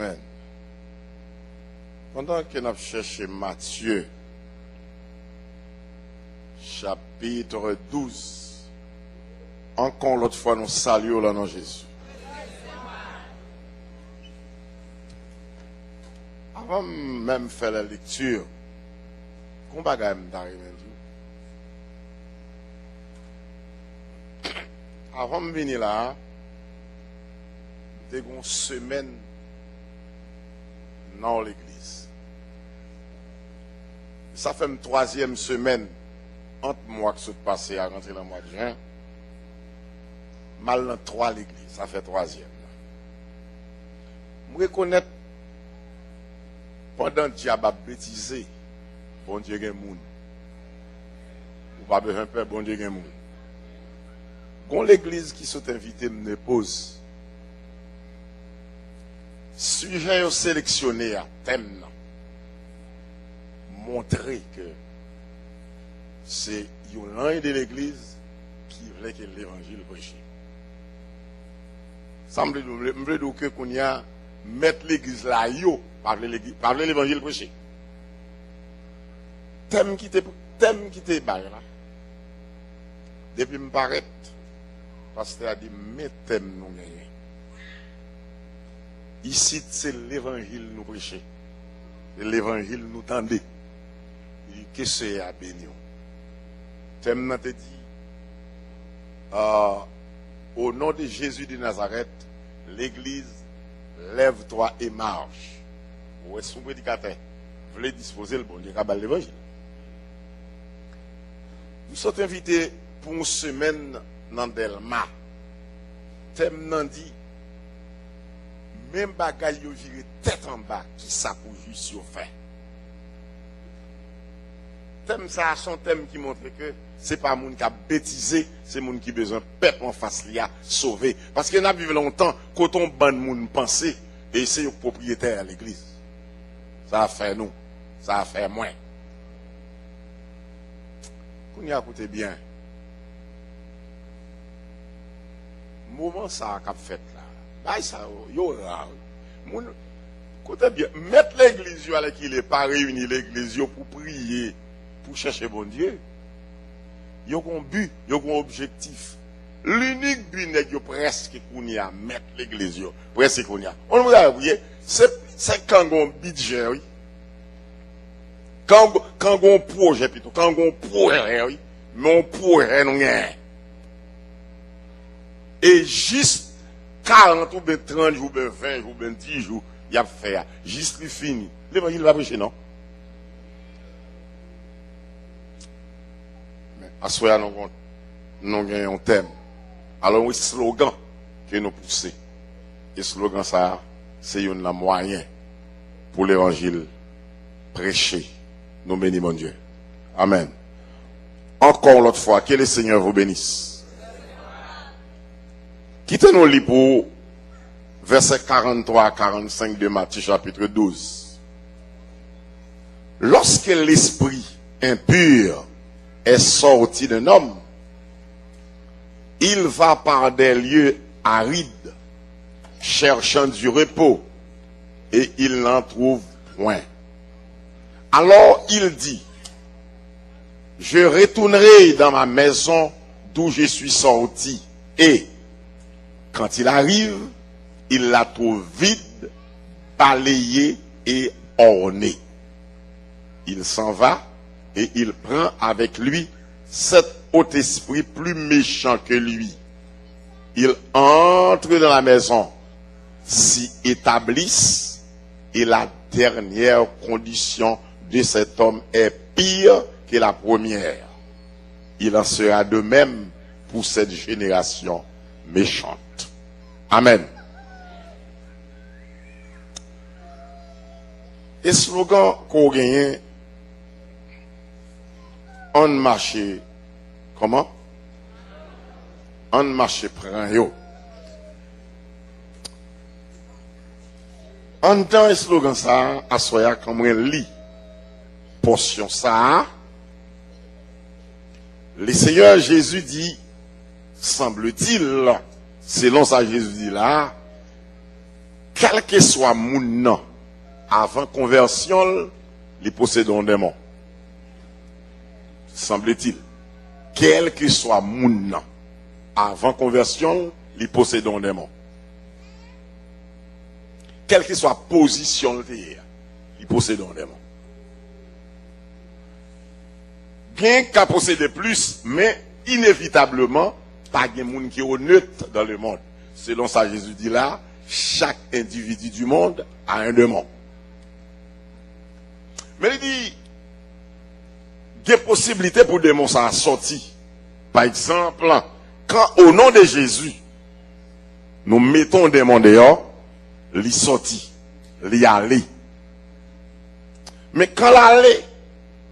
Amen. Pendant que nous cherchons Matthieu, chapitre 12, encore l'autre fois nous saluons le nom de Jésus. Avant même faire la lecture, qu'on va gagner avant de venir là, j'ai une semaine dans l'église. Ça fait une troisième semaine entre moi qui suis passé à rentrer dans le mois de juin. Mal dans trois l'église, ça fait troisième. Je reconnais pendant que Dieu a bêtisé, bon Dieu est moun. Ou pas besoin de peur, bon Dieu est moun. Quand l'église qui sont invitée me pose, sujet sélectionné à thème, montrer que c'est l'un de l'église qui voulait que l'évangile prêche. Ça me veut dire que qu'on y a mettre l'église là, parler l'évangile prêché. Thème qui était bas là. Depuis me paraît, pasteur a dit, mais thème nous gagner. Ici, c'est l'évangile nous prêcher. L'évangile nous tendait. Il dit, qu'est-ce que c'est à bénir? Thème n'a te dit, au nom de Jésus de Nazareth, l'église, lève-toi et marche. Ou est-ce son prédicateur? Vous voulez disposer le bon Dieu à l'évangile. Nous sommes invités pour une semaine dans Delma. Thème n'a dit, même bagaille yo viré tête en bas, qui ça pour juste yo fait. Thème ça, son thème qui montre que c'est pas moun qui a bêtisé, c'est moun qui besoin peuple en face li a sauver. Parce qu'il y a vécu longtemps, quand on ban moun penser, et c'est le propriétaire à l'église. Ça a fait nous, ça a fait moins. Qu'on y a écouté bien. Moment ça qu'a fait là. Bah ça yo là. Moun écoutez bien, mettre l'église yo avec il est pas réuni l'église yo pour prier, pour chercher bon Dieu. Yo ont but, yo ont objectif. L'unique but n'est que presque qu'on y a mettre l'église yo, presque qu'on y a. On vous a oublié, c'est quand on budget oui. Quand on projet plutôt, quand on projet oui, mais on projet non rien. Et juste 40 ou 30 jours, 20 jours, 10 jours, il y a fait, juste il fini. L'évangile va prêcher, non? Mais à ce moment-là, nous avons un thème. Alors, un slogan que nous poussons. Et ce slogan, ça, c'est un moyen pour l'évangile prêcher. Nous bénissons mon Dieu. Amen. Encore l'autre fois, que le Seigneur vous bénisse. Quittez-nous lire pour versets 43 à 45 de Matthieu chapitre 12. Lorsque l'esprit impur est sorti d'un homme, il va par des lieux arides, cherchant du repos, et il n'en trouve point. Alors il dit, je retournerai dans ma maison d'où je suis sorti, et quand il arrive, il la trouve vide, balayée et ornée. Il s'en va et il prend avec lui 7 autres esprits plus méchants que lui. Il entre dans la maison, s'y établissent, et la dernière condition de cet homme est pire que la première. Il en sera de même pour cette génération méchante. Amen. Et slogan qu'on gagne, on marche, comment? On marche prend yo. En temps et slogan ça, à soya comme un lit, portion ça, le Seigneur Jésus dit, semble-t-il, selon ça Jésus dit là, quel que soit moun nan, avant conversion, il possède un démon. Semble-t-il. Quel que soit moun nan, avant conversion, il possède un démon. Quelle que soit position, il possède un démon. Bien qu'à posséder plus, mais inévitablement, pas de monde qui est honnête dans le monde. Selon ça, Jésus dit là, chaque individu du monde a un démon. Mais il dit, il y a des possibilités pour démon ça sortir. Par exemple, quand au nom de Jésus, nous mettons un démon dehors, il sorti, il aller. Mais quand l'aller,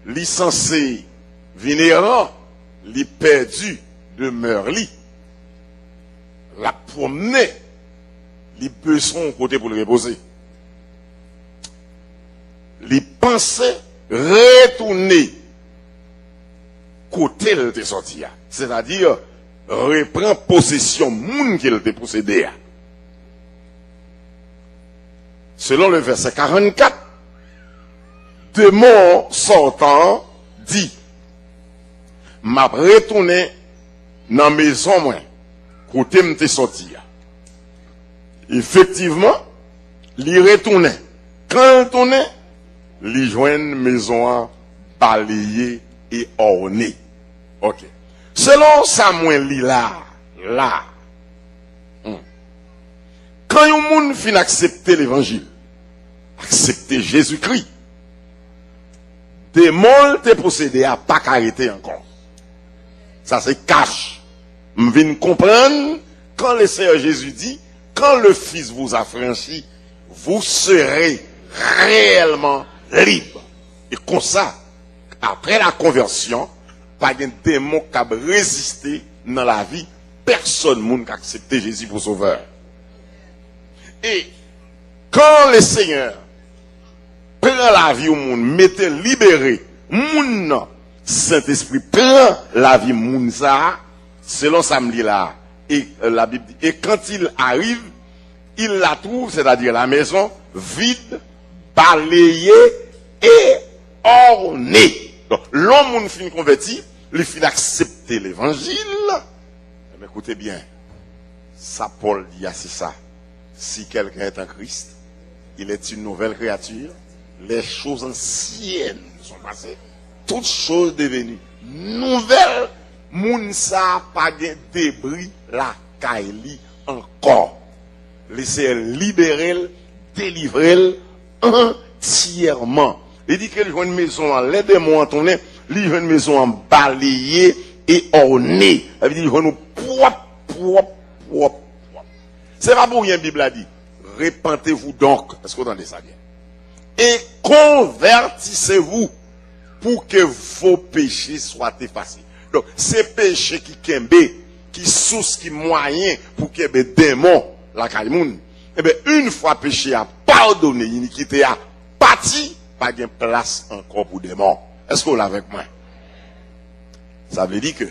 il censé venir, il perdu demeure li. La promener, il besoin côté pour le reposer. Il pensait retourner côté il était sorti. C'est-à-dire, reprend possession moun qu'il était possédé. Selon le verset 44, démon sortant dit, m'a retourné dans la maison, moi, côté m'te sorti. Effectivement, il retournait. Quand il retournait, il joignait une maison balayée et ornée. Ok. Selon Samuel, là. Quand un monde finit accepter l'évangile, accepter Jésus-Christ, démon te possédé à pas arrêter encore. Ça c'est cash. Je viens comprendre quand le Seigneur Jésus dit, quand le Fils vous a franchi, vous serez réellement libre. Et comme ça, après la conversion, pas de démon qui a résisté dans la vie, personne n'a accepté Jésus pour sauveur. Et quand le Seigneur prend la vie au monde, mettez libéré, moun Saint-Esprit prend la vie moun ça, selon Samedi là, et la Bible dit, et quand il arrive, il la trouve, c'est-à-dire la maison, vide, balayée et ornée. Donc, l'homme moun fin converti, il fin accepter l'évangile. Mais écoutez bien, ça Paul dit, c'est ça. Si quelqu'un est en Christ, il est une nouvelle créature, les choses anciennes sont passées, toutes choses devenues nouvelles, moun sa pas de débris la kaili encore. Laissez libérer, délivrer entièrement. Il dit qu'il joue une maison en les démons en tournée, il joue une maison en balayée et ornée. Il dit il joue nous propre. C'est pas pour rien, la Bible a dit. Repentez-vous donc. Est-ce que vous entendez ça bien? Et convertissez-vous pour que vos péchés soient effacés. Donc, ces péchés qui kembe, qui source, qui moyen pour qu'il y ait des démons, la kalimoun, eh bien, une fois péché a pardonné, iniquité a parti, pas de place encore pour démons. Est-ce que vous l'avez avec moi? Ça veut dire que,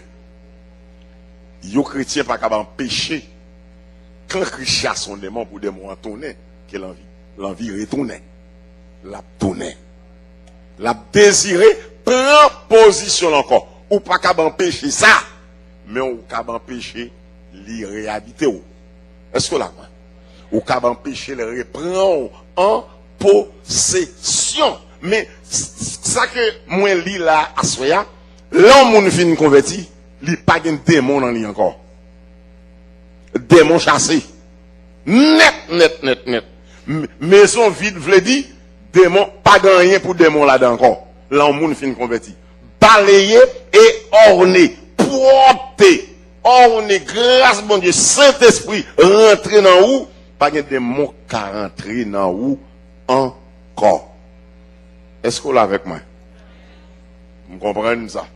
les chrétiens pas capable de pécher. Quand Christ a son démon pour démon tourner, quelle envie? L'envie retournait. La tournait. La désiré, prend position encore. Ou pas qu'à empêcher ça, mais ou qu'à empêcher l'irréalité. Est-ce que là, ou qu'à empêcher le reprendre en possession. Mais ça que moi lis là à soya, l'homme fin converti, il pas de démon dans lui encore. Démon chassé. Net. Maison vide, v'le dit, démon, pas de rien pour démon là-dedans encore. L'homme fin converti. Balayé et orné, propre, orné, grâce mon Dieu, Saint-Esprit, rentré dans où? Pas de démon qui rentré dans où encore. Est-ce que vous l'avez avec moi? Vous comprenez ça?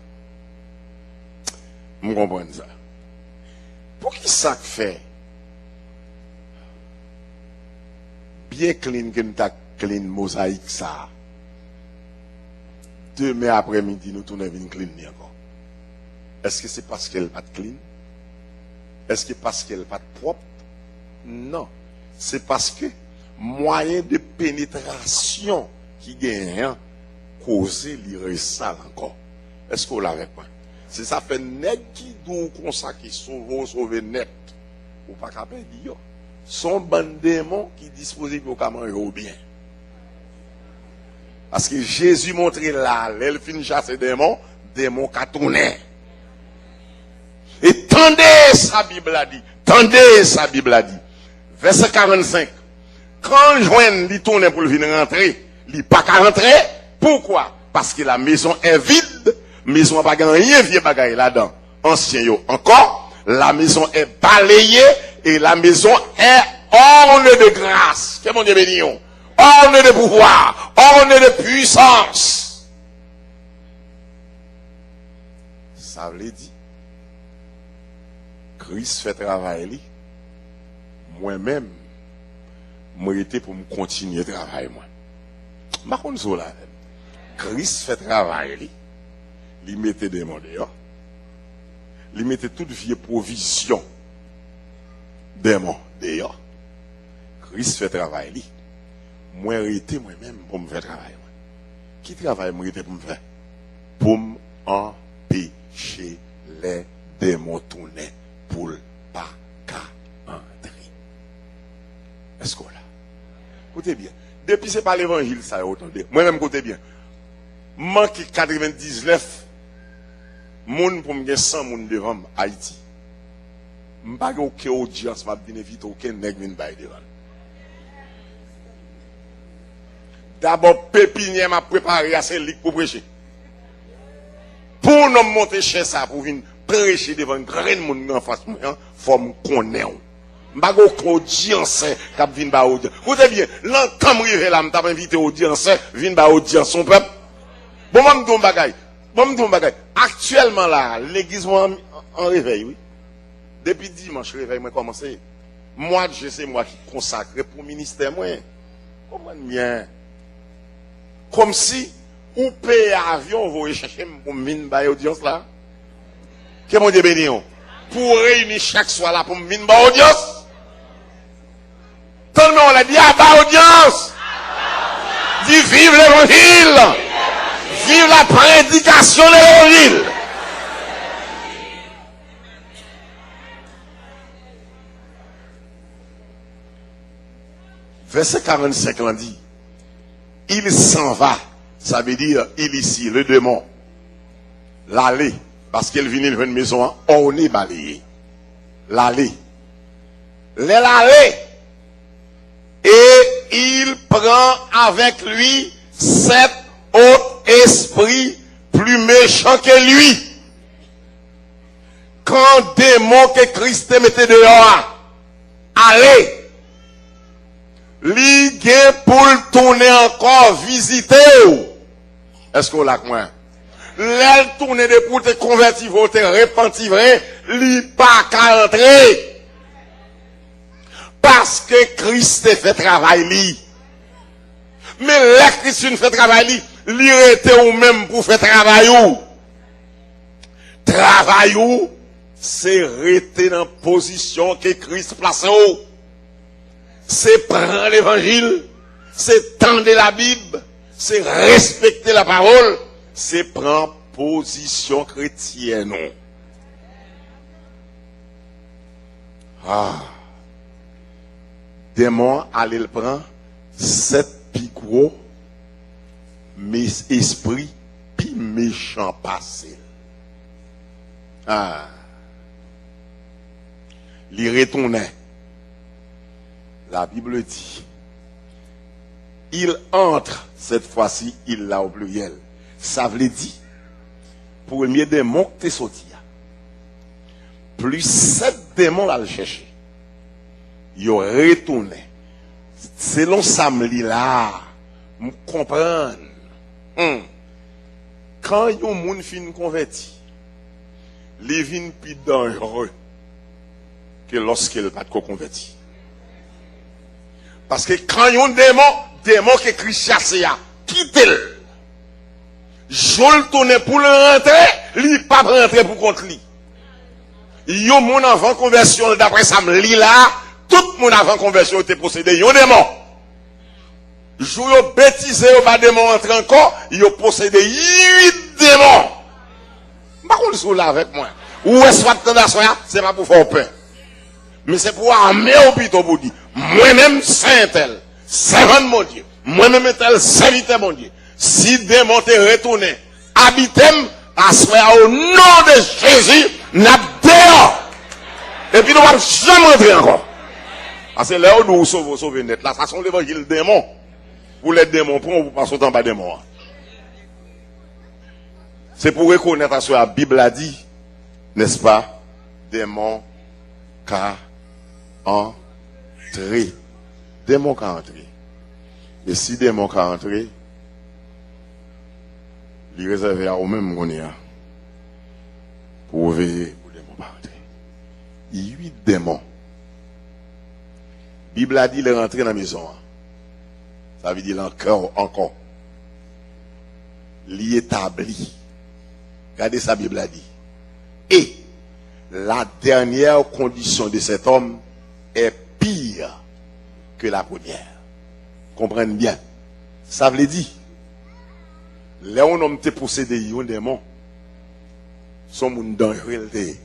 Vous comprenez ça? Pour qui ça fait? Bien clean que nous avons clean mosaïque ça. Demain après-midi, nous tournons une clean encore. Est-ce que c'est parce qu'elle n'est pas clean? Est-ce que c'est parce qu'elle n'est pas propre? Non. C'est parce que moyen de pénétration qui gagne, causer lire ça encore. Est-ce qu'on l'a avec moi? C'est ça fait net qui doux comme ça qui sauve net. Ou pas capable de dire. Son bon démon qui dispose pour manger au bien. Parce que Jésus montrait là, elle finit chasser démon qu'a tourné. Et tendez sa Bible a dit. Tendez sa Bible a dit. Verset 45. Quand Joël dit tourner pour venir rentrer, il n'est pas qu'à rentrer. Pourquoi? Parce que la maison est vide. Maison n'a pas rien vieux bagaille là-dedans. Ancien yo. Encore, la maison est balayée et la maison est ornée de grâce. Que mon Dieu béni. Ornée de pouvoir, ornée de puissance. Ça veut dire, Christ fait travail. Moi-même, moi j'étais pour me continuer de travailler. Moi, je suis là. Christ fait travail. Il mettait des mots dehors. Il mettait toute vieille provision des mots dehors. Christ fait travail. Moi, j'étais moi-même pour me faire travail. Qui travaille moi j'étais pour me faire? Pour m'empêcher les démons tourner pour pas qu'à entrer. Est-ce qu'on l'a? Écoutez bien. Depuis c'est pas l'évangile, ça, attendez. Moi-même, écoutez bien. Manque 99 moun pour me gagner 100 moun devant Haïti. M'pas aucune audience, m'a bien vite aucun nèg vinn bay devant. D'abord pépinière m'a préparé à celle pour prêcher. Pour nous monter chez ça pour venir prêcher devant grand monde en face moi, faut me connaître. M'pas aucune audience qui vinn ba audience. Vous savez bien, l'entend river là, m't'a invité audience, vinn ba audience son peuple. Bon, m'dou bagay. Actuellement là, l'église en réveil, oui. Depuis dimanche, réveil m'a commencé. Moi, je sais moi qui consacré pour le ministère moi. Comment bien? Comme si ou paye avion vous allez chercher pour venir ba audience là. Que mon Dieu béni. Pour réunir chaque soir là pour venir ba audience. Tout le monde a dit à ba audience. Dit vive l'évangile. Vive la prédication de l'évangile. Verset 45 on dit, il s'en va, ça veut dire il ici, le démon, l'aller, parce qu'il vient de une maison, on est balayé. L'aller. L'aller. Et il prend avec lui 7 autres esprits plus méchants que lui. Quand démon que Christ mettait dehors, allez. Li gen pour tourner encore visiter. Est-ce qu'on l'a quoi? L'aile tourner de pour te convertir, te repentir, li pas qu'à entrer. Parce que Christ fait travail li. Mais la Christ fait travail li était ou même pour faire travail ou. Travail ou, c'est rester dans la position que Christ place ou. C'est prendre l'évangile, c'est tendre la Bible, c'est respecter la parole, c'est prendre position chrétienne. Ah. Démon, allez le prendre, 7 pigros, mais esprit, puis méchant passé. Ah. Il retournait. La Bible dit, il entre, cette fois-ci, il l'a au pluriel. Ça veut dire, pour le premier démon que tu es sorti, plus 7 démons à le chercher. Il retourné. Selon Samli là, me comprendre. Quand il y a un monde fin converti, il vient plus dangereux que lorsqu'il n'est pas converti. Parce que quand il y a un démon que Christ chasse, quitte-le. Je le tourne pour le rentrer, lui pas rentrer pour contre lui. Il y a un monde avant conversion, d'après ça, là, tout le monde avant conversion était possédé, il y a un démon. Jou yo bêtise yo pas démon entre encore, yo possédé 8 démons. Pas qu'on sous là avec moi. Ou est soit tentation, c'est pas pour faire peur. Mais c'est pour armer au plutôt pour dire, moi-même saint tel, servant de mon Dieu, moi-même tel serviteur mon Dieu. Si démon te retourne, habitem, assoya au nom de Jésus, n'a dehors. Et puis nous ne jamais rentrer encore. Parce que là où nous sauvons net, là, ça sont l'évangile démon. Pour les démons, pour on passe autant pas démons. C'est pour reconnaître à ce que la Bible a dit, n'est-ce pas? Démon qu'a entré. Démon qu'a entré. Et si démon qu'a entré, il est réservé à eux-mêmes qu'on est là. Pour veiller pour démon pas entrer. 8 démons. La Bible a dit, il est rentré dans la maison. Ça veut dire encore. Il établit. Regardez ça, la Bible a dit. Et la dernière condition de cet homme est pire que la première. Comprenez bien. Ça veut dire, là où on homme te possédé un démon, son monde dans réalité.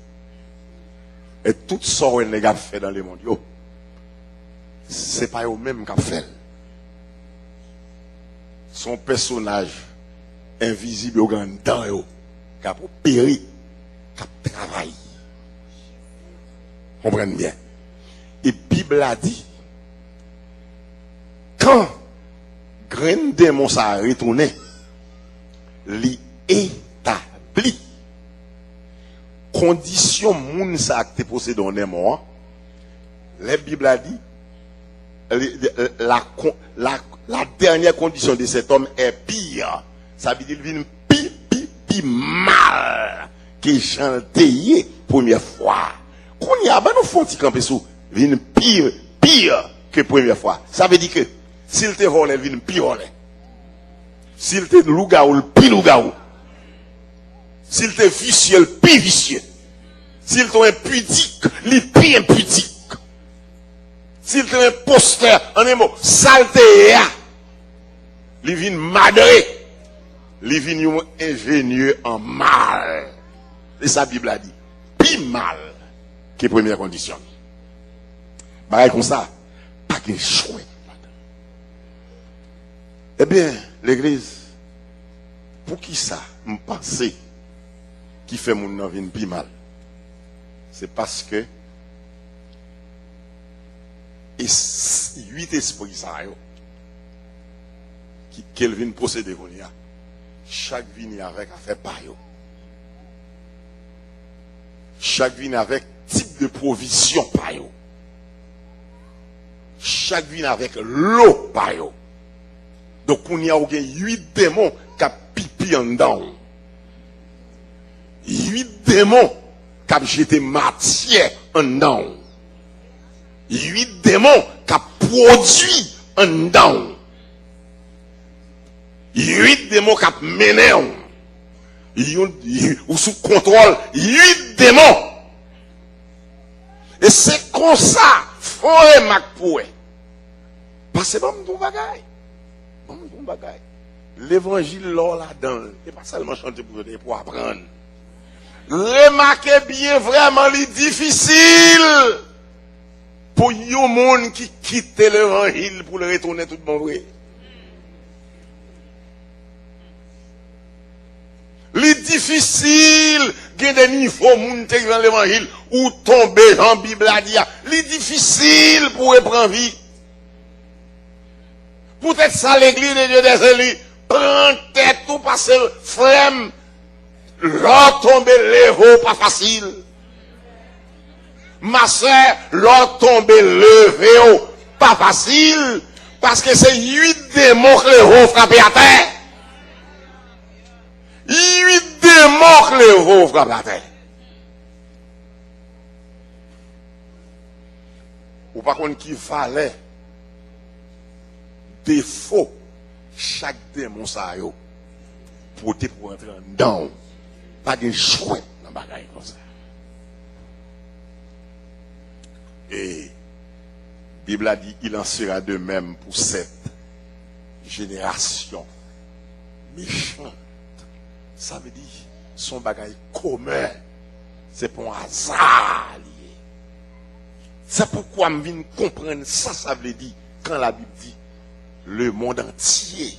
Et tout ça que les gars fait dans les mondes, c'est pas eux-mêmes qui fait. Son personnage invisible au grand temps, qui a péri, qui a travaillé. Comprenez bien. Et la Bible a dit, quand grain démon ça a retourné, li établi condition moun ça te possédé en démon. La Bible a dit, la dernière condition de cet homme est pire. Ça veut dire qu'il vient pire mal que chanté première fois. Qu'on y a, ben nous faut y camper sous. Vient pire que première fois. Ça veut dire que s'il te volé, il vient pire volé. S'il te lougaou, pire lougaou. S'il te vicieux, pire vicieux. S'il te impudique, il pire impudique. S'il te imposteur, en un mot, saleté, il vient madré. Il vient ingénieux en mal. Et sa Bible a dit, pire mal que première condition. Pareil comme ça, pas de choix. Eh bien, l'église, pour qui ça, me penser, qui fait mon nom vient pire mal? C'est parce que, et 8 esprits, ça, qui viennent posséder, chaque vie avec affaire par eux. Chaque vie avec type de provision par eux. Chaque vie avec l'eau par eux. Donc, on y a 8 démons qui ont pipi en dedans. 8 démons qui ont jeté matière en dedans. 8 démons qui ont produit en dedans. 8 démons qui ont mené. Ou sous contrôle. 8 démons. Et c'est comme ça. Faut remarquer pour eux. Parce que bon, ton bagaille. L'évangile là-dedans, et pas seulement chanter pour apprendre. Remarquez bien vraiment les difficiles pour les monde qui quitte l'évangile pour le retourner tout bon vrai. Les difficiles, il y a des niveaux monter dans l'évangile ou tomber dans la Bible à dire. Les difficiles pour reprendre vie. Peut-être ça l'église de Dieu des élus. Prends tête tout parce que flemme. L'or tombe levé pas facile. Ma soeur, l'or tombe levé pas facile. Parce que c'est 8 démons que les frappés à terre. 8 démons que les frappés à terre. Ou par contre qui valait défaut chaque démon ça yo pour entrer dedans pas de choix dans bagaille comme ça et Bible a dit il en sera de même pour 7 génération méchante. Ça veut dire, son bagage commun, c'est pour un hasard lié. C'est pourquoi je viens comprendre ça, ça veut dire, quand la Bible dit, le monde entier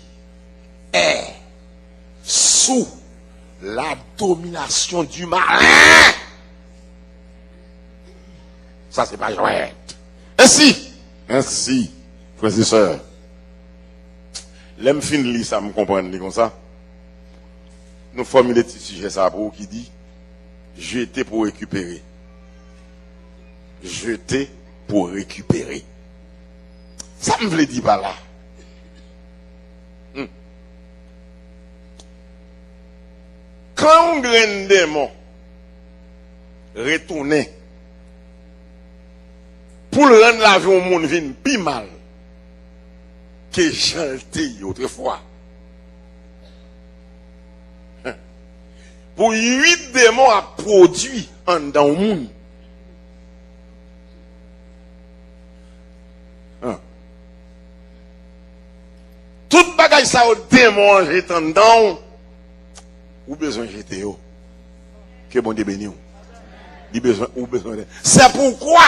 est sous la domination du malin. Ça, c'est pas joint. Ainsi, frères et sœurs, l'aime fin de ça me comprendre comme ça. Nous formulons petit sujet ça pour qui dit jeter pour récupérer. Jeter pour récupérer. Ça me veut dire par là. Quand un grain démon retourne pour le rendre la vie au monde vient plus mal que j'étais autrefois. Pour 8 démons à produit en dans le monde. Tout bagage ça au démon jetant dans ou besoin de jeter yo. Que bon Dieu béni. Il besoin ou besoin de. C'est pourquoi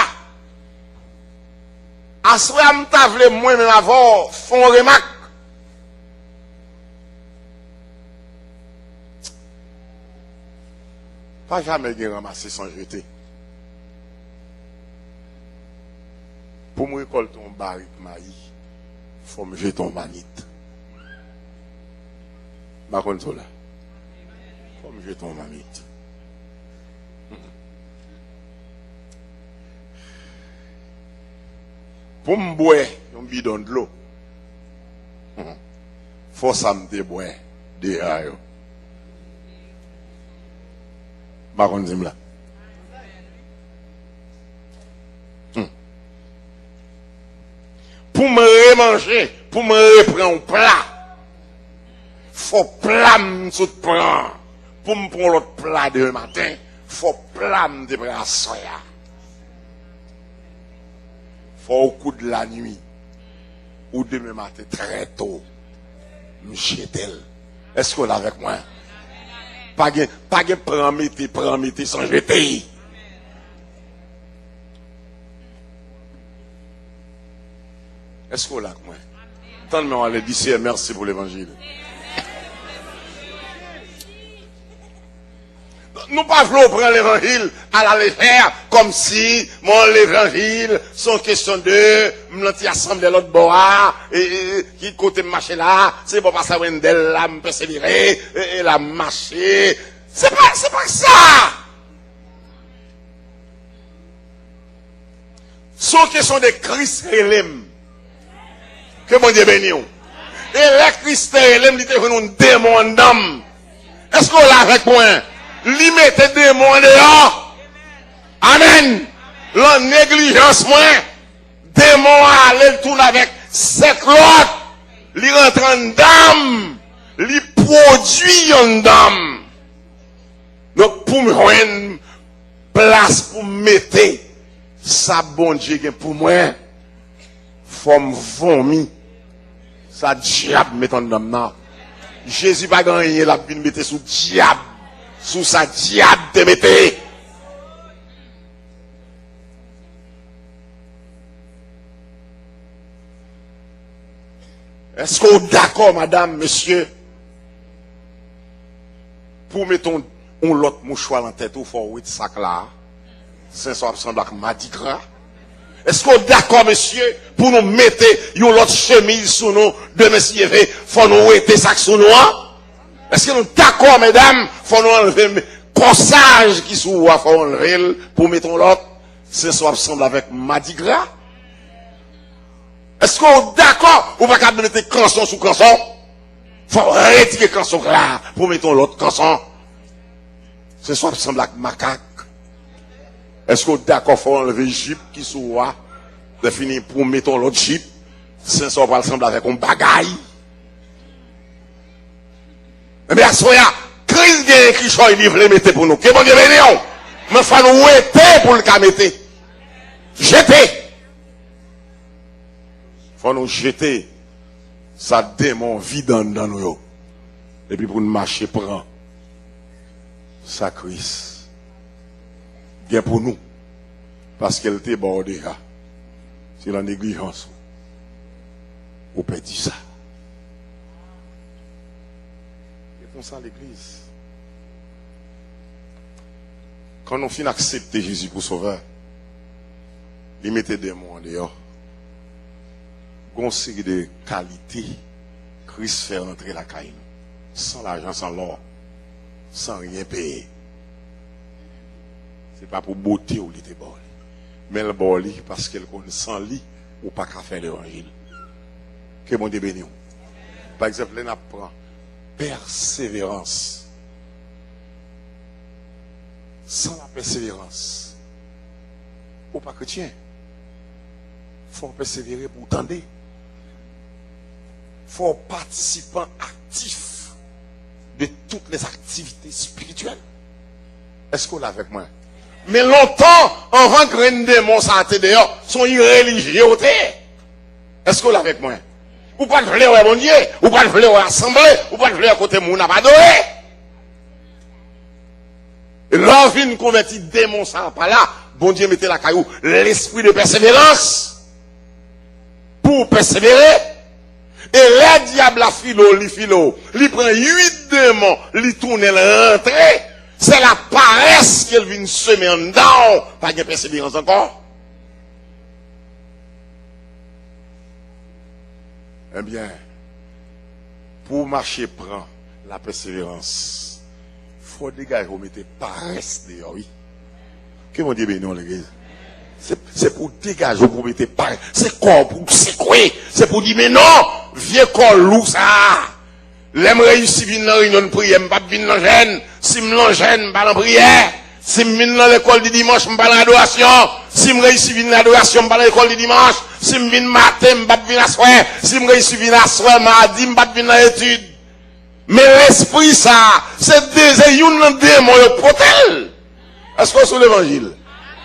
à ce moment t'as voulu moi même avoir font remarque. Pas jamais de ramasser sans jeter. Pour me récolter ton barrique maïs, faut me jeter ton manite. Par contre, là. Faut me jeter ton manite. Pour me boire un bidon de l'eau, faut ça me déboire des aïeux. Par contre, là. Pour me remanger, pour me reprendre un plat, faut plat me tout prendre. Pour me prendre l'autre plat demain matin, faut plat me déprendre à soya. Faut au coup de la nuit, ou demain matin très tôt, me jeter. Est-ce qu'on est avec moi? Pas de prendre mettez sans jeter. Est-ce qu'on est avec moi? Tant de d'ici et merci pour l'évangile. Nous pas voulons prendre l'évangile à la légère, comme si, mon l'évangile, sont question de, m'l'anti assemblé l'autre bois, et qui côté marché là, c'est pour passer à Wendell, là, me persévérer, et la marcher. C'est pas ça! Sont question de Christ relève. Que mon Dieu béni. Et les Christ relève, il était venu un démon d'homme. Est-ce qu'on l'a avec moi? Li mette démon dehors. Amen. La négligence moi. Démon aller tourne avec 7 l'autre. Li rentre en dame. Li produit en dame. Donc pour me rendre place pour me mettre ça bon Dieu pour moi. Faut me vomir. Ça diable met en dame. Jésus pas gagné la vie mettre sous diable. Sous sa diable de mettre. Est-ce qu'on est d'accord, madame, monsieur, pour mettre un l'autre mouchoir en tête ou faut oui sac là, c'est ça ressemble à Mardi Gras. Est-ce qu'on est d'accord, monsieur, pour nous mettre une autre chemise sous nous, de monsieur, faut nous mettre sac sous nous? Est-ce que nous sommes d'accord, mesdames? Faut nous enlever le corsage qui sous faut enlever pour mettre l'autre. C'est ça ressemble avec Mardi Gras. Est-ce qu'on est d'accord? Ou pas qu'à mettre canson sous canson? Faut retirer canson là pour mettre l'autre canson. C'est ça ressemble avec macaque. Est-ce qu'on est d'accord? Faut enlever Jeep qui sous de finir pour mettre l'autre Jeep. C'est ça ressemble avec un bagaille. Mais à ce moment-là, Christ gagne qui choisit il veut mettre pour nous. Que bon Dieu béni. Mais il faut nous jeter pour le mettre. Jeter. Il faut nous jeter. ça démon vide dans nous. Et puis pour nous marcher, prend sa crise. Bien pour nous. Parce qu'elle était bordée. C'est la négligence. Ou peut dire ça. C'est comme ça l'église. Quand on finit d'accepter Jésus pour sauveur, il mettait des mots en dehors. Conseil de qualité, Christ fait entrer la caille. Sans l'argent, sans l'or, sans rien payer. Ce n'est pas pour beauté ou l'été bon. Mais le bon lit, parce qu'elle connaît sans lit, ou pas qu'à faire l'évangile. Que mon Dieu bénisse. Par exemple, on apprend persévérance. Sans la persévérance, ou pas chrétien, il faut persévérer pour tendre. Il faut participant actif de toutes les activités spirituelles. Est-ce qu'on l'a avec moi? Mais longtemps, avant que un démon s'arrête dehors, sont irréligieux. Est-ce qu'on l'a avec moi? Ou pas de vouloir mon Dieu, ou pas de vouloir assembler, ou pas de vouloir côté mon n'a pas adoré. Et l'envie de convertir démon ça pas là, bon Dieu mettez la caillou, l'esprit de persévérance pour persévérer. Et le diable a philo, il prend 8 démons, il tourne, il rentre. C'est la paresse qu'elle vient semer en dedans, pas de persévérance encore. Eh bien, pour marcher prend la persévérance. Il faut dégager, vous mettez paresse dehors, oui. Que mon Dieu bénisse l'église. C'est pour dégager, vous mettez paresse. C'est quoi pour sécouer? C'est pour dire, mais non, vieux corps loup ça. L'aime réussir venir dans la réunion de prière, m'pas venir dans gêne. Si m'en gêne, m'pas dans prière. Si m'vine dans l'école du dimanche, m'pas dans l'adoration. Si m'réussis venir dans l'adoration, m'pas dans l'école du dimanche. Si m'vine matin, m'pas venir à soir. Si m'réussis venir à soir, mardi, m'pas venir dans l'étude. Mais l'esprit ça, c'est des démons au potel. Est-ce qu'on est sur l'évangile?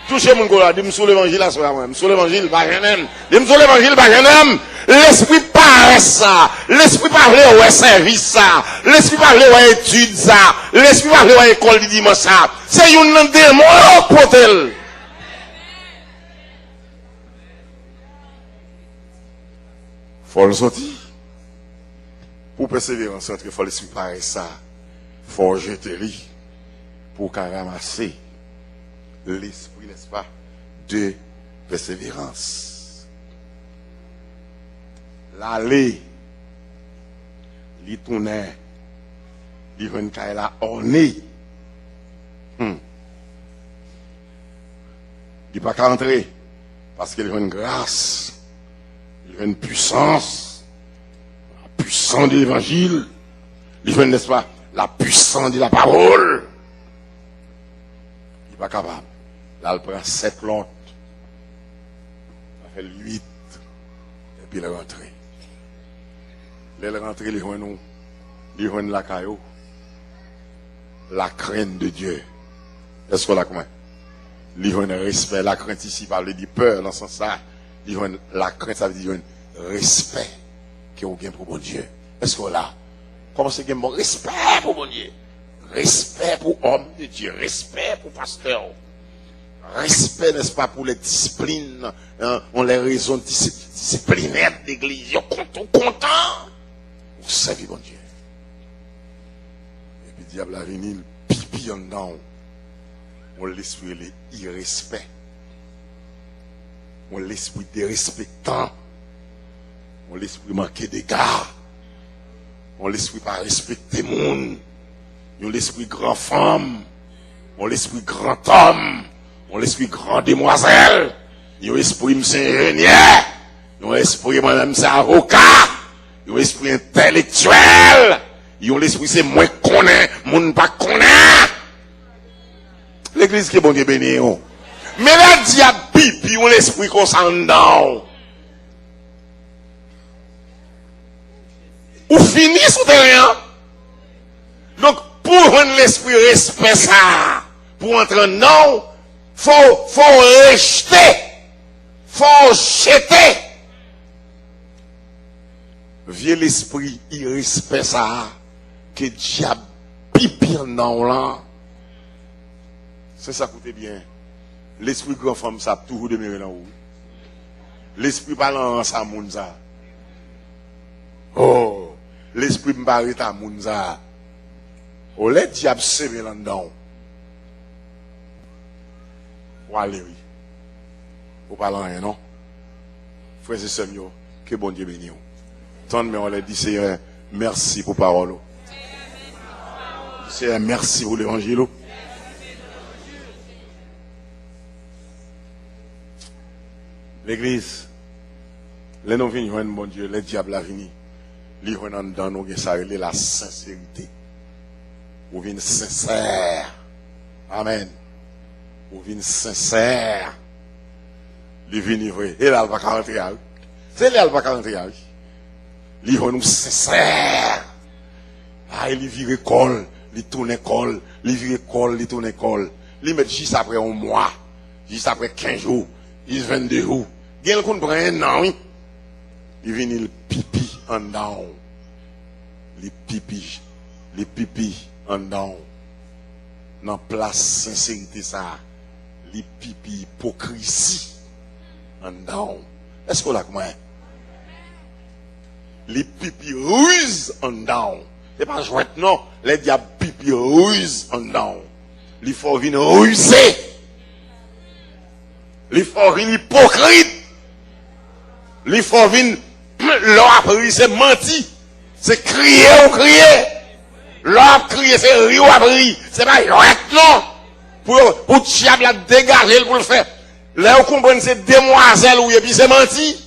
Touchez mon collègue, dis-moi sur l'évangile à soir, moi. Sur l'évangile, bah, j'en aime. Dis-moi sur l'évangile, bah, j'en aime. L'esprit pas ça. L'esprit pas vle ouais service ça. L'esprit pas vle ouais étude ça. L'esprit pas vle ouais école du dimanche ça. C'est un démon au potel. Faut le sortir. Pour persévérer en centre, il faut l'esprit pareil ça. Faut jeter lui. Pour qu'à ramasser l'esprit, n'est-ce pas, de persévérance. L'aller, l'y tourner, l'y venir qu'à la orner. Il pas qu'à entrer. Parce qu'il y a une grâce, il y a une puissance, la puissance de l'évangile, il y a, n'est-ce pas, la puissance de la parole. Il n'est pas capable. Là, il prend 7 l'autre. Ça fait 8. Et puis il est rentré. Là, il est rentré, il joint nous. Il joint la caillou. La crainte de Dieu. Est-ce qu'on l'a comment? Il joint le respect. La crainte ici parle de peur dans ce sens-là. Il joint la crainte, ça veut dire respect qu'il y a pour mon Dieu. Est-ce qu'on l'a? Comment c'est qu'il y a mon respect pour mon Dieu? Respect pour homme de Dieu, respect pour pasteur, respect, n'est-ce pas, pour les disciplines, hein, on les raisons disciplinaires d'église, content, vous savez, mon Dieu. Et puis, diable a venu, le pipi en dedans, on l'esprit les irrespect, on l'esprit dérespectant, on l'esprit manqué d'égard, on l'esprit pas respecter monde. On l'esprit grand femme, on l'esprit grand homme, on l'esprit grand demoiselle, on l'esprit monsieur ingénieur, on l'esprit madame c'est avocat, on l'esprit intellectuel, on l'esprit c'est moins connaît, moun pas connaît. L'église qui est bon Dieu béni. Mais la diable pipi, on l'esprit qu'on s'en donne. Ou fini sous terrain. Donc, pour rendre l'esprit respect ça, pour entrer non, faut rejeter, faut jeter. vieux l'esprit, il respecte ça, que diable pipi en là. C'est ça, écoutez bien. L'esprit grand femme, ça a toujours demeuré là haut. L'esprit parlant en ça, mounza. Oh, l'esprit m'barrête à mounza. Oh, les diables se met là-dedans. Ou allez, oui. Ou parlant rien, non? Frères et sœurs, que bon Dieu bénisse. Tant mais on l'a dit, Seigneur, merci pour parole. Seigneur, merci pour l'évangile. L'église, les non venus, bon Dieu, les diables a venu. Ils viennent dans nous, ça la sincérité. Ou viennent sincère. Amen. Ou viennent sincère. Ils viennent vrai. Et là, il va pas rentrer. C'est là, il va pas rentrer. Ils viennent sincère. Ah, ils virent col, ils tournent col, ils virent col, ils tournent col. Ils mettent juste après un mois, juste après 15 jours, ils 22 jours. Ils comprennent, non, oui. Ils viennent le pipi en down. Les pipi en down. Dans place sincérité ça. Les pipi hypocrisie en down. Est-ce que là comment? Les pipi ruse en down. C'est pas jouette non. Les diables pipi ruse en down. Il faut venir ruser. Il faut venir hypocrite. Il faut venir l'or appris, c'est menti. C'est crier ou crier. L'or crier, c'est rire ou appris. C'est pas jouette non. Pour diable la dégager pour le faire. Là, vous comprenez, c'est demoiselle ou et puis c'est menti.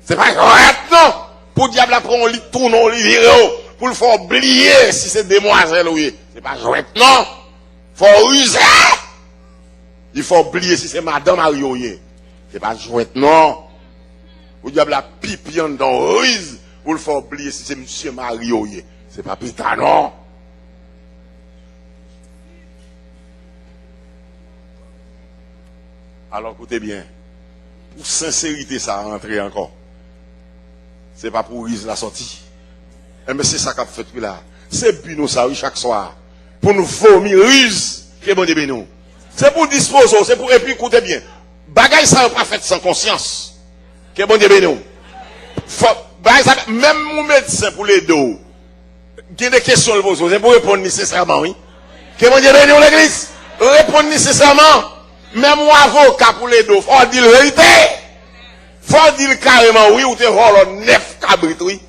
C'est pas correct, non. Pour le diable, après, on lit tout, non, on lit viré, pour le faire oublier si c'est demoiselle ou c'est pas correct, non. Faut user. Il faut oublier si c'est madame Mario, c'est pas correct, non. Pour le diable, la pipi en dans ruse, pour le faire oublier si c'est monsieur Mario, c'est pas péta, non. Alors, écoutez bien. Pour sincérité, ça a rentré encore. C'est pas pour rire la sortie. Mais c'est ça qu'a fait là. C'est but nous ça chaque soir. Pour nous vomir ruse. Que bon Dieu nous. C'est pour disposer, c'est pour, et puis écoutez bien. Bagaille ça pas fait sans conscience. Que bon Dieu nous. Même mon médecin pour les dos. Il y a des questions le poser, c'est pour répondre nécessairement, oui. Que bon Dieu nous l'église. Répondre nécessairement. Même mon avocat pour les dos, faut dire la vérité. Faut dire carrément oui ou te vole 9 cabrit, oui.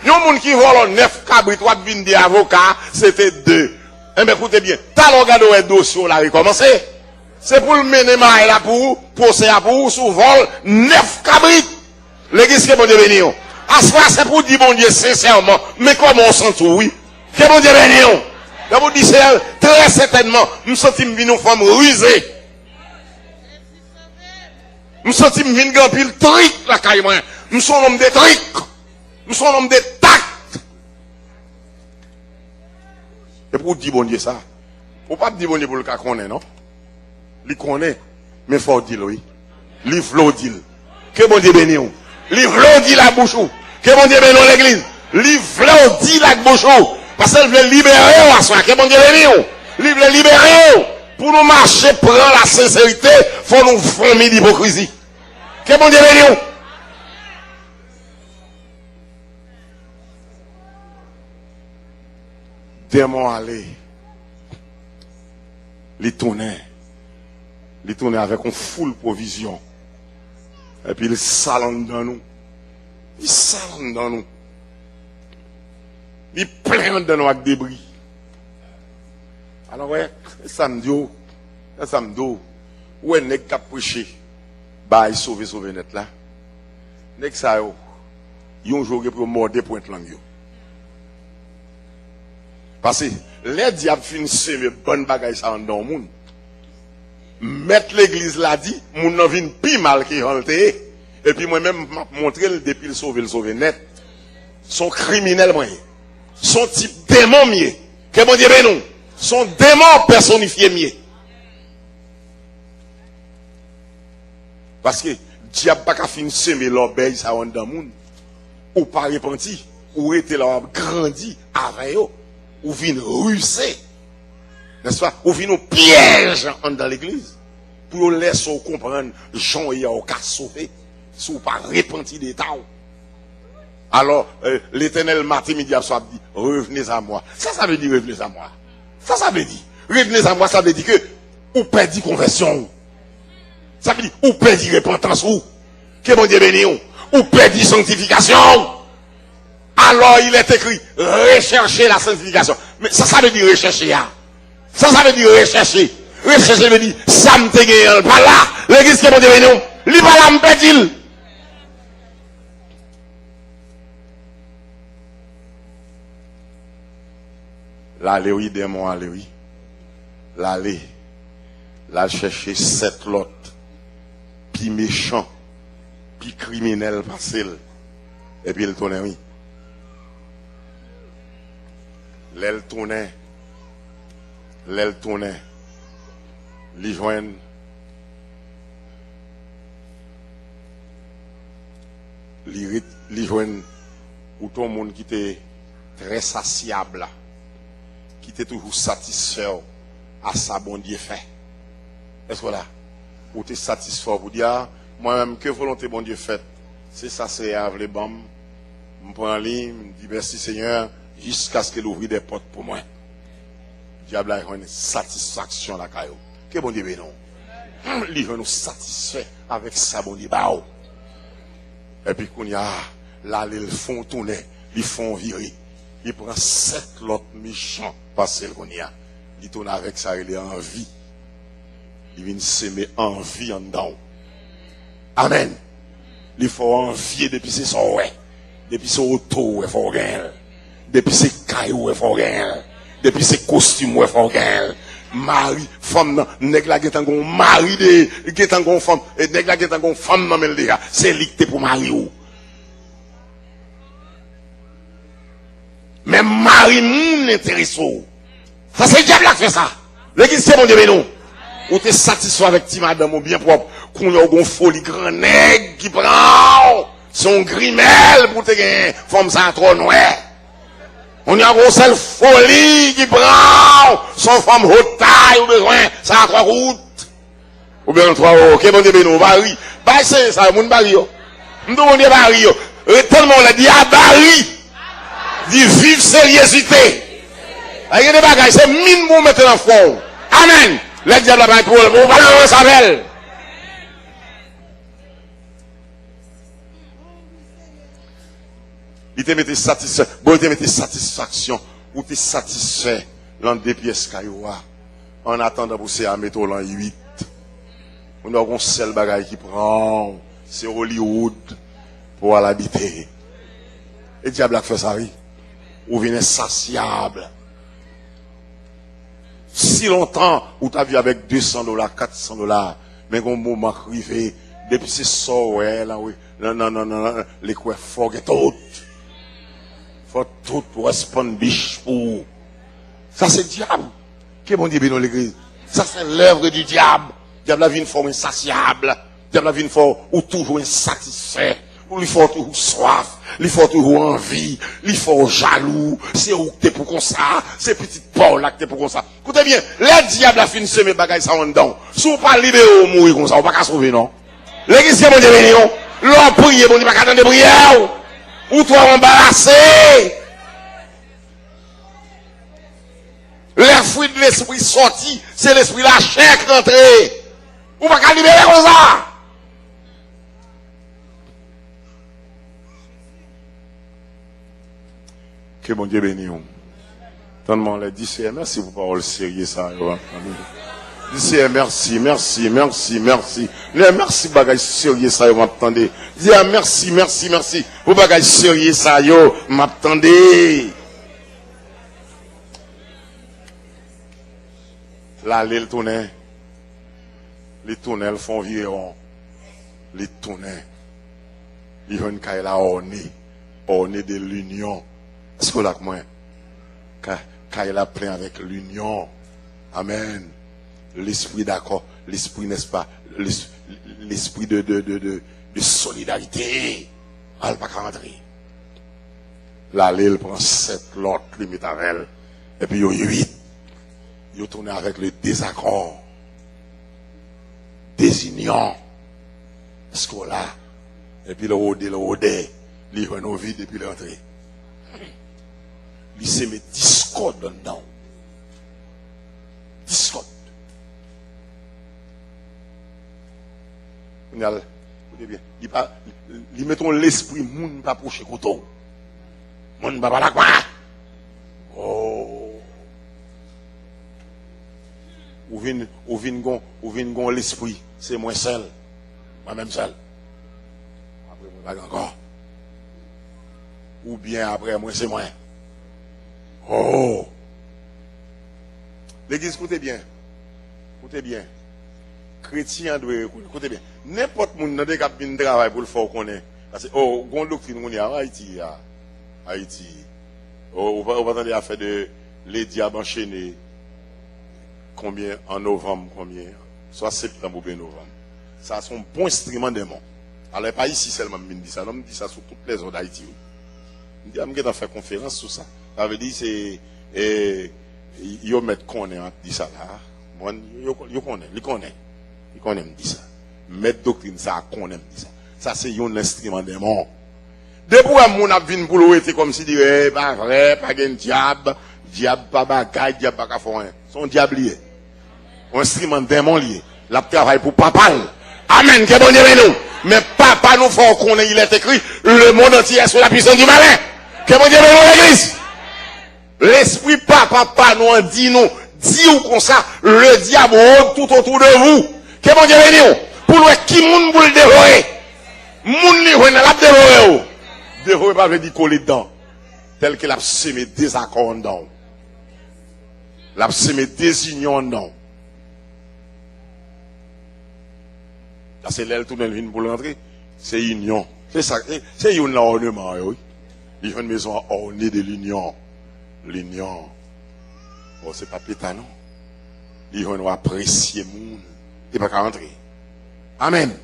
Yon moun qui vole 9 cabrit, ou vin des avocats, c'était 2. Eh bien, écoutez bien, t'as regardé un dossier, là, recommencer. C'est pour le mener maille là pour procès à pour sous vol 9 cabrit. L'église que bon Dieu béni. À ce moment, c'est pour dire bon Dieu sincèrement, mais comment on sent tout, oui. Que bon Dieu béni. Je vous dis, très certainement, nous sentons une femme rusée. Nous sentons une grande pile trick, la caille. Nous sommes l'homme des tricks. Nous sommes l'homme des tacts. Et pour dire bon Dieu ça, faut pas dire bon Dieu pour le cas qu'on est, non? Il connaît, mais faut dire oui. Il faut dire. Que bon Dieu béni. Il faut dire la bouche. Que bon Dieu béni l'église. Il faut dire la bouche. Parce qu'elle veut libérer à soi. Que bon Dieu béni. Il veut libérer. Pour nous marcher, prendre la sincérité, faut nous former l'hypocrisie. Que bon Dieu béni. Démon aller. Il tournait avec une foule provision. Et puis il salon dans nous. Il salon dans nous. Il plein dans nous avec débris. Alors ouais, samedi, où est nèg qui a prêché, bah il sauver net là. Nèg ça yo, yon jour pour morder pointe langue yo. Parce que les diables fin semer bonne bagaille ça dans monde. Mettre l'église là dit, moun nan vinn pi mal qui halte et puis moi même montrer le depuis le sauver net. Son criminel moyen. Son type démon mieux. Que bon Dieu béni. Son démon personnifié mieux. Parce que diable pas qu'à fin semer l'obéi ça en dans monde. Ou pas repenti, ou était là grandi avec eux, ou vient russer. N'est-ce pas? Ou vient nous piège dans l'église. Pour laisser comprendre, Jean et au cas sauvé, si vous pas repenti d'état. Alors, l'Éternel matin, midi, soir dit, revenez à moi. Ça veut dire revenez à moi. Ça veut dire. Revenez à moi, ça veut dire que, ou perdit conversion. Ça veut dire, ou perdit repentance, ou. Que bon Dieu béni, ou perdit sanctification. Alors, il est écrit, recherchez la sanctification. Mais ça veut dire rechercher, hein. Ça veut dire rechercher. Rechercher veut dire, ça me te pas là. L'église que bon Dieu béni, il va là, me perd-il. L'aller, oui, démon, aller, oui. L'aller, là, chercher 7 lots, puis méchant, puis criminel, facile, et puis il tournait, oui. L'aile tournait, les joignent, les joignent, ou tout le monde qui était très satiable, qui était toujours satisfait à sa bon Dieu fait. Est-ce que là, ou tu es satisfait pour dire, moi-même, que volonté bon Dieu fait, c'est ça, c'est avec les bombes, je prends en ligne, je dis merci Seigneur, jusqu'à ce qu'il ouvre des portes pour moi. Le diable a une satisfaction là, caillou. Que bon Dieu, non. Il veut nous satisfaire avec sa bon Dieu. Et puis, qu'on y a, là, ils font tourner, ils font virer. Il prend 7 autres méchants, parce qu'on y a. Il tourne avec ça, il est en vie. Il vient s'aimer en vie en dedans. Amen. Il faut envier depuis ses souhaits, depuis ses autos, il faut gagner. Depuis ses cailloux, il faut gagner. Depuis ses costumes, il faut gagner. Mari, femme, nèg la getan gon mari de, getan gon femme, et nèg la getan gon femme nan men de, c'est licté pour mari ou. Mais mari moun intéresse ou. Ça c'est le diable qui fait ça. L'église c'est mon Dieu, mais non. Ou t'es satisfait avec ti madame ou bien propre, qu'on y a gon folie grand nèg qui prend son grimel pour te gagner, femme ça trop noir. On y a gros seule folie qui prend son femme haute taille ou besoin, ça a 3 routes. Ou bien 3 routes, ok, bon Dieu, nous, bari. Bah, c'est ça, mon bari, yo. M'dou, mon Dieu, bari, yo. Tellement on l'a dit, à bari. Dit, vive sérieuxité. Il y a des bagages, c'est mine pour mettre dans le fond. Amen. Le diable a pas pour on va le savoir. Il te mette satisfait, bon, il te mette satisfaction, ou te satisfait, l'an 2 pièces cailloua, en attendant pour se mettre l'an 8. On a un seul bagage qui prend, c'est Hollywood, pour l'habiter. Et diable a fait ça, oui. Ou vient insatiable. Si longtemps, ou t'as vu avec $200, $400, mais au moment arrivé, depuis c'est ça, ouais, là, oui. Non, les quoi, forget tout. Faut tout pour répondre biche pour. Ça c'est le diable. Que bon Dieu bénisse l'église. Ça c'est l'œuvre du diable. Le diable a vu une forme insatiable. Le diable a vu une forme où toujours insatisfait. Où il faut toujours soif. Il faut toujours envie. Il faut jaloux. C'est où que t'es pour comme ça. C'est petite Paul là que t'es pour comme ça. Écoutez bien. Le diable a fait une semaine bagaille ça en dedans. Si on pas libérer ou mourir comme ça, on va pas sauver, non? L'église que bon Dieu bénisse. L'homme prie, bon Dieu pas attendre de prière. Ou toi embarrassé. Les fruits de l'esprit sortis, c'est l'esprit la chair qui rentre. Ou pas qu'à libérer comme ça. Que bon Dieu bénisse. Tellement les dit merci pour parole sérieux ça. Dis merci. Merci bagage sérieux ça yo m'attendez. Dis merci. Pour bagage sérieux ça yo m'attendez. Là, les tunnels font viron. Les tunnels. Ils vont cailler la ornée de l'union. Est-ce que là, moi, cailler la plein avec l'union. Amen. L'esprit d'accord. L'esprit, n'est-ce pas? L'esprit de solidarité. Elle pas rentrer. Là, il prend 7 l'autre, il met avec elle. Et puis, il y a 8. Il tourne avec le désaccord. Désignant. Est-ce qu'on là? Et puis, le rodé, il va nous vide et puis il rentre. Il se met discorde dedans. Discorde. Écoutez bien. Il met l'esprit, moun pas proche couteau. Moun pas la quoi. Oh. Ou vin gon l'esprit, c'est moi seul. Moi-même seul. Après moi pas encore. Ou bien après moi c'est moi. Oh. L'église, écoutez bien. Écoutez bien. Chrétien doit écoutez bien. N'importe qui dans des cas de travail pour le faire connaître. Parce que oh, gon doctrine on est à Haïti Haïti. Oh, on va attendre à faire de les diables enchaînés. Combien en novembre, combien? Soit septembre ou bien novembre. Ça c'est un bon instrument des mondes. Alors pas ici seulement me dit ça, non me dit ça sur toutes les zones d'Haïti. Me dit am geta faire conférence sur ça. Ça veut dire c'est yo mettre connaît dit ça là. Moi yo connaît, il connaît me dit ça. Mettre doctrine ça connaît me dit ça. Ça c'est un instrument des mondes. Depuis mon a vinn pour le était comme si dit pas vrai, pas gen diable pas bagaille, diable pas faire. Son diable lié. Un instrument démon lié. La travail pour papa. Amen, que bon Dieu nous. Mais papa nous faut qu'on il est écrit le monde entier est sous la puissance du malin. Que bon Dieu nous l'église. L'esprit papa nous en dit nous dit ou comme ça le diable tout autour de vous. Que bon Dieu nous pour le qui moun pour le dévorer. Moun li on l'a dévorer. Dévorer pas veut dire coller dedans. Tel qu'il a semé désaccord dedans. L'a semé désunion dedans. Là, c'est l'aile tout dans le pour l'entrée. C'est union. C'est ça. C'est une ornement, oui. Il y a une maison ornée de l'union. L'union. Oh, c'est pas pétain, non. Il y a une apprécier moun. Il va pas rentrer. Amen.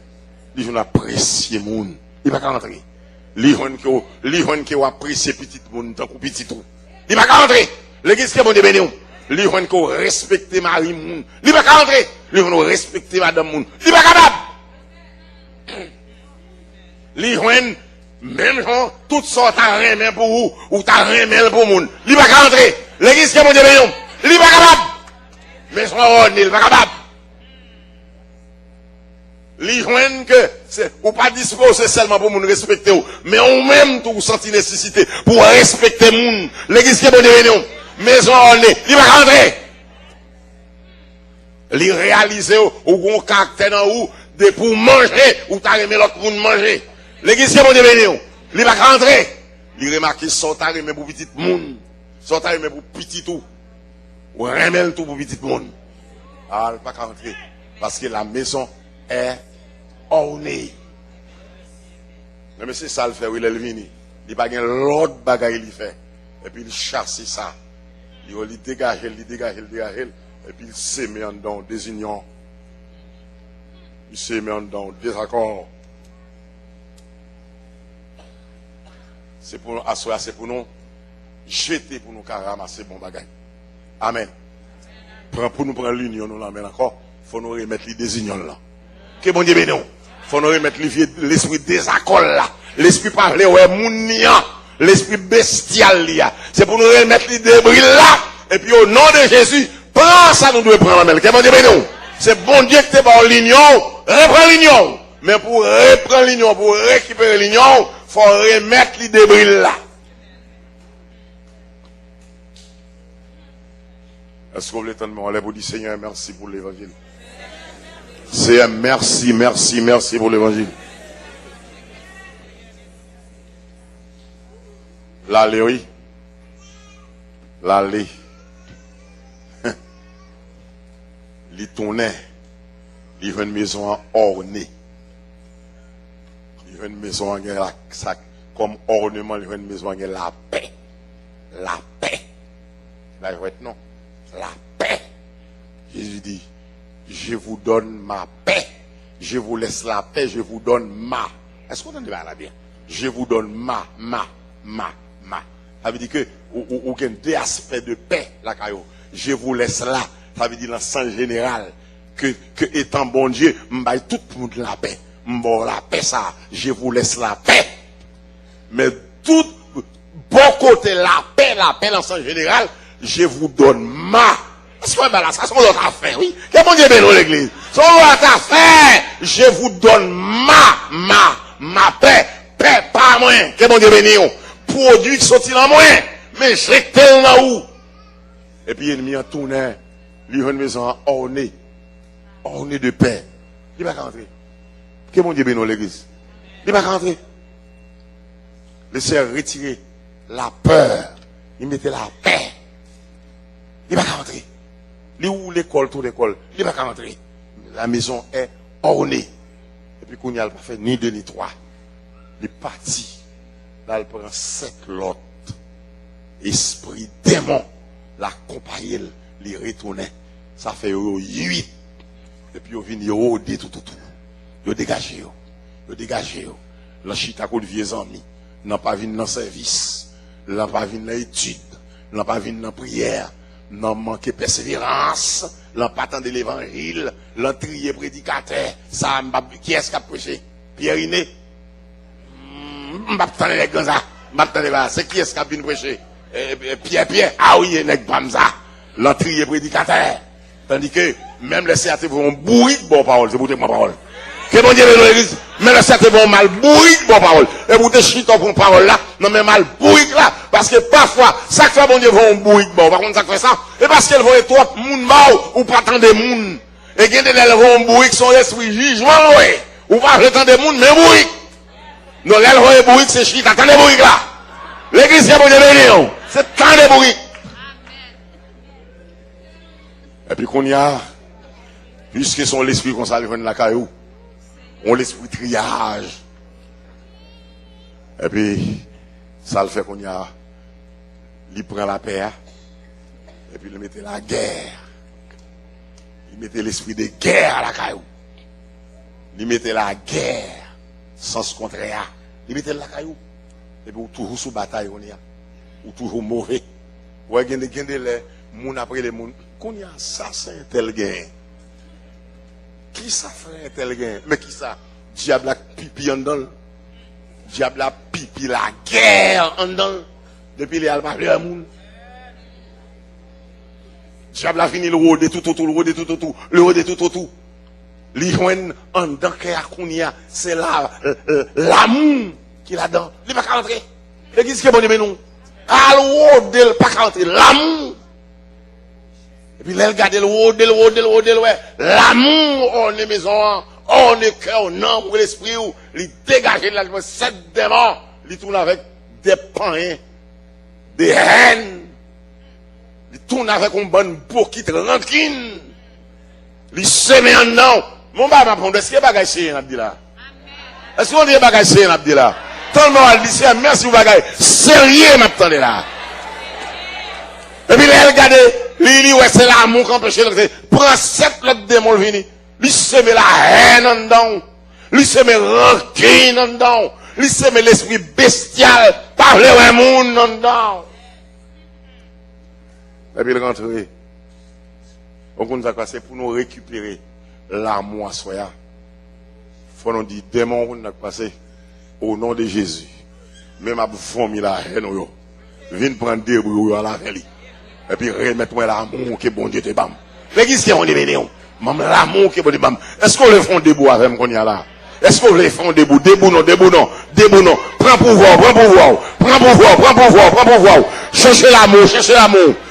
Il y a une apprécier moun. Il va pas rentrer. Il y a une qui apprécier petit moun, tant que petit tout. Il va pas rentrer. L'église qui est bon de béni. Il y a une qui respecte Marie moun. Il va pas rentrer. Il y a une respecte madame moun. Il va pas capable. Li jouen même gens toutes sortes à remet pour vous ou ta remet pour moun. Li pas rentrer. L'église qui est mon Dieu béni. Li pas capable. Mais son ordre, il pas capable. Li jouen que c'est ou pas disposé seulement pour moun respecter ou, mais on même tout senti nécessité pour respecter moun. L'église qui est mon Dieu béni. Mais son ordre, il pas rentrer. Li réaliser ou gon caractère dans ou de pour manger ou t'as remis l'autre pour manger. L'église qui est bon de béni, il va rentrer. Il remarque son t'as remis pour petit monde. Son t'as remis pour petit tout. Ou remet tout pour petit monde. Ah, il va pas rentrer. Parce que la maison est ornée. Mais c'est ça le fait, il est venu. Il va gagner l'autre bagaille il fait. Et puis il chasse ça. Il dégage. Et puis il sème en dedans des unions. Il sème en dedans des accords. C'est pour nous asseoir, c'est pour nous jeter, pour nous ramasser bon bagage. Amen. Pour nous prendre l'union, nous l'amène encore. Il faut nous remettre les désunions là. Que bon Dieu béni. Il faut nous remettre l'esprit désaccord là. L'esprit parlé, ouais, mounia. L'esprit bestial là. C'est pour nous remettre les débris là. Et puis au nom de Jésus, prends ça, nous devons prendre la main. Que bon Dieu béni. C'est bon Dieu que tu es par l'union. Reprends l'union. Mais pour reprendre l'union, pour récupérer l'union, il faut remettre les débris là. Est-ce que vous voulez entendre pour dire Seigneur, merci pour l'évangile? Seigneur, merci pour l'évangile. L'allée, oui. L'allée. Il tournait. Il y a une maison ornée. Il y a une maison comme ornement, il y a une maison qui a la paix. La paix. Là, il va être non. La paix. Jésus dit, je vous donne ma paix. Je vous laisse la paix, je vous donne ma Est-ce qu'on entend là bien? Je vous donne ma. Ça veut dire que, ou deux aspects de paix, la caillou. Je vous laisse là. Ça veut dire dans le sens général. Que étant bon Dieu, m'baille tout le monde la paix. M'bon la paix ça. Je vous laisse la paix. Mais tout, bon côté la paix dans le sens général, je vous donne ma. Est-ce que ça, c'est l'autre affaire, oui? Que bon Dieu bénisse l'église. C'est l'autre affaire. Je vous donne ma paix. Paix pas moins. Que bon Dieu bénisse. Produit qui sortit dans moins. Mais jeté là où? Et puis, l'ennemi a tourné. Lui, une maison ornée. Ornée de paix. Il va rentrer. Que bon Dieu bénisse l'église. Il va rentrer. Laissez retirer la peur. Il mettait la paix. Il va rentrer. Il où l'école, toute l'école. Il va rentrer. La maison est ornée. Et puis, qu'on n'y a pas fait ni deux ni trois. Il est parti. Là, il prend 5 l'autre. Esprit démon. La compagnie, il retournait. Ça fait 8. Et puis, il vient rôder tout. Il dégage. Il dégage. Le chita de vieux amis. Il n'a pas vu dans le service. Il n'a pas vu dans l'étude. Il n'a pas vu dans la prière. Il n'a manqué persévérance. Il n'a pas attendu l'évangile. Il n'a trié prédicateur. Ça, qui est-ce qui a prêché? Pierre Iné. C'est qui est-ce qui a bien prêché? Pierre. Ah oui, il est ça. L'entrier prédicateur. Tandis que même les CAT vont bourrer de bonnes paroles. C'est pour ma parole. Que bon Dieu dans l'église. Même les CAT vont mal bourrer de bonnes paroles. Et vous te chitons pour parole là. Non, mais mal bourrer là. Parce que parfois, ça fait bon Dieu vont bourrer de bon. Par contre, ça fait ça. Et parce qu'elles vont être trop moun bao ou pas tant de moun. Et qu'il y a des vont bourrer qui sont l'esprit jugement, ouais. Ou pas tant de moun, mais bourrer. Non, elle voit bourrique, c'est chita. Attendez bourrique là. L'église, c'est bon Dieu béni. C'est tant de bourrique. Et puis qu'on y a, puisque son l'esprit qu'on s'allume dans la caillou, on l'esprit triage. Et puis, ça le fait qu'on y a, il prend la paix, et puis il mettait la guerre. Il mettait l'esprit de guerre à la caillou. Il mettait la guerre. Sens contraire. Il mettait la caillou. Et puis, toujours sous bataille, on y a. Ou toujours mauvais. Ou il y a des moun après les moun. Qu'on y a assassin tel gain. Qui ça fait un tel gain? Mais qui ça? Diable a pipi en dedans. Diable a pipi la guerre en dedans. Depuis les alpes, les moun. Diable a fini le rôder tout. Le rôder tout. L'Irouen en dedans c'est l'amour qui l'a dedans. Il n'est pas qu'à entrer. L'église qui est bonne, mais non. Alors, il n'est pas qu'à entrer. L'amour. Et puis, là, regardez le rôder. L'amour, on est maison, on est cœur, on âme, l'esprit, il dégage de la 7 démons. Il tourne avec des pains, des haines. Il tourne avec une bonne bouquette rancune. Il sème en dedans. Mon bas m'apprend, est-ce qu'il y a bagage c'est un là? Est-ce qu'on dit bagage c'est un là? Tout le monde dit c'est merci pour bagage. Sérieux m'attendez là. Et puis là regardez, lui ouais c'est l'amour qui empêche le prend 7 l'autre démon vini. Lui sème la haine en dedans. Lui sème rancune en dedans. Lui sème l'esprit bestial parler au monde en dedans. Et puis il rentre. On compte ça c'est pour nous récupérer l'amour à soi. Faut nous dire démon on a passé au nom de Jésus. Même à former la haine yo. Viens prendre des brouillons à la vallée. Et puis remettre moi l'amour que bon Dieu te bam. L'église qui on est venu. Même l'amour que bon Dieu bam. Est-ce qu'on le font debout avec qu'on y a là? Est-ce qu'on le font debout? Debout non. Prends pouvoir. Cherchez l'amour.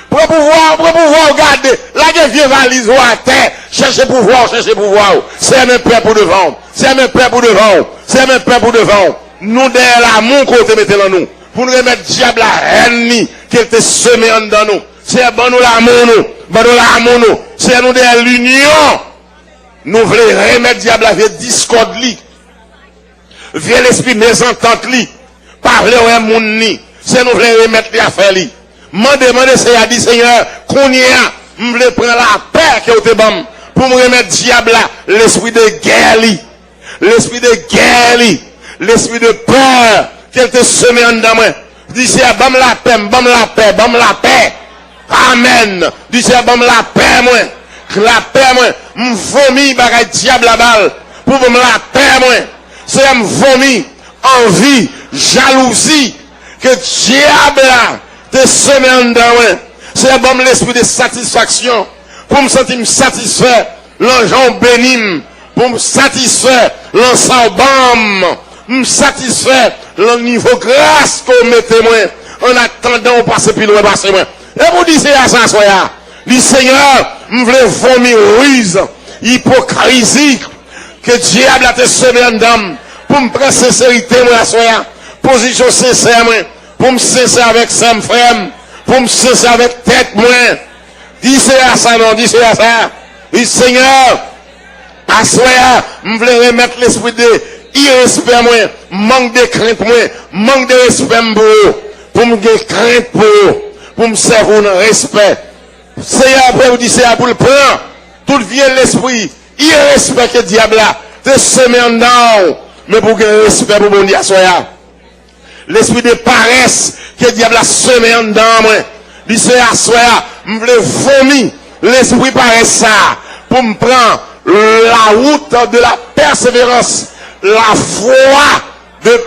Prends pouvoir, regardez. Là, il y a vieux valise à terre. Cherchez pouvoir. C'est même prêt pour devant. Nous, derrière l'amour qu'on te mette dans nous. Pour nous remettre diable la haine qu'elle te semé en dans nous. C'est bon nous l'amour, C'est nous derrière l'union. Nous voulons remettre diable la vie discorde li. Viens l'esprit mésentente li. Parler au monde ni. C'est nous voulons remettre les affaires li. Demandez, c'est à dire, Seigneur, qu'on y a, je veux prendre la paix que vous te bam, pour me remettre diable là, l'esprit de guerre, l'esprit de peur qu'elle te semé en dedans moi. Dis c'est bam la paix, bam la paix, bam la paix. Amen. Dis c'est bam la paix moi. La paix moi, m'vomi bagay diable la balle pour me la paix moi. C'est m'vomi envie, jalousie que diable là te semé en dedans moi. C'est bon l'esprit de satisfaction pour me sentir satisfait, l'ange béni, pour me satisfaire, l'ensembam, me satisfaire, le niveau grâce qu'on mettez moi, en attendant de passer plus loin, passer moi. Et vous dites à ça, soya, dit Seigneur, me voulez vomir ruse, hypocrisie, que diable a te semé en dedans, pour me prendre sincérité, moi, soya, position sincère, moi, pour me sincère avec ça, frère, pour me sincère avec tête, moi. Dis c'est à ça, non, dis c'est à ça. Dis Seigneur, à soya, me voulez remettre l'esprit de irrespect, moi, manque de crainte, moi, manque de respect, pour me crainte, pour me servir dans respect. Seigneur, après vous dites, c'est pour le prendre, tout vient l'esprit, irrespect que le diable a, te semer en dedans, mais pour que respect pour bon Dieu, soya. L'esprit de paresse que le diable a semé en dedans, moi. Dit c'est à soya, me voulais vomir l'esprit paresse ça, pour me prendre la route de la persévérance, la foi de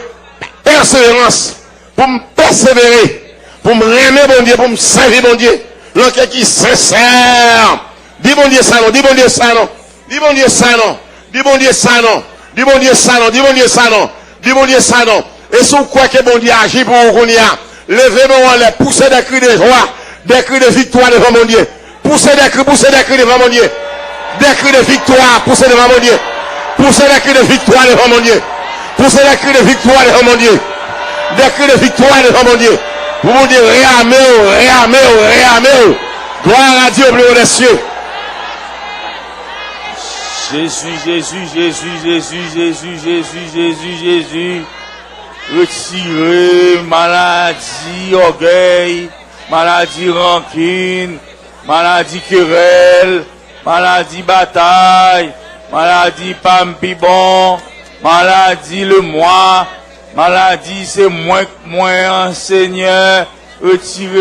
persévérance, pour me persévérer, pour me remettre bon Dieu, pour me servir bon Dieu. L'enquête qui sincère. Dis bon Dieu ça non, dis bon Dieu ça non, dis bon Dieu ça non, dis bon Dieu ça non, dis bon Dieu ça non, dis bon Dieu ça non, dis bon Dieu ça non. Et si vous croyez que bon Dieu agit pour vous qu'on y a, levez-moi en l'air, poussez des cris de joie, des cris de victoire devant mon Dieu. Poussez des cris devant mon Dieu. Des cris de victoire, poussez devant mon Dieu. Poussez des cris de victoire devant mon Dieu. Poussez des cris de victoire devant mon Dieu. Des cris de victoire devant mon Dieu. Vous vous dites, réamez. Gloire à Dieu au plus haut des cieux. Jésus. Retirez maladie, orgueil, maladie rancune, maladie querelle, maladie bataille, maladie pampibon, maladie le moi, maladie c'est moins, Seigneur, retirez.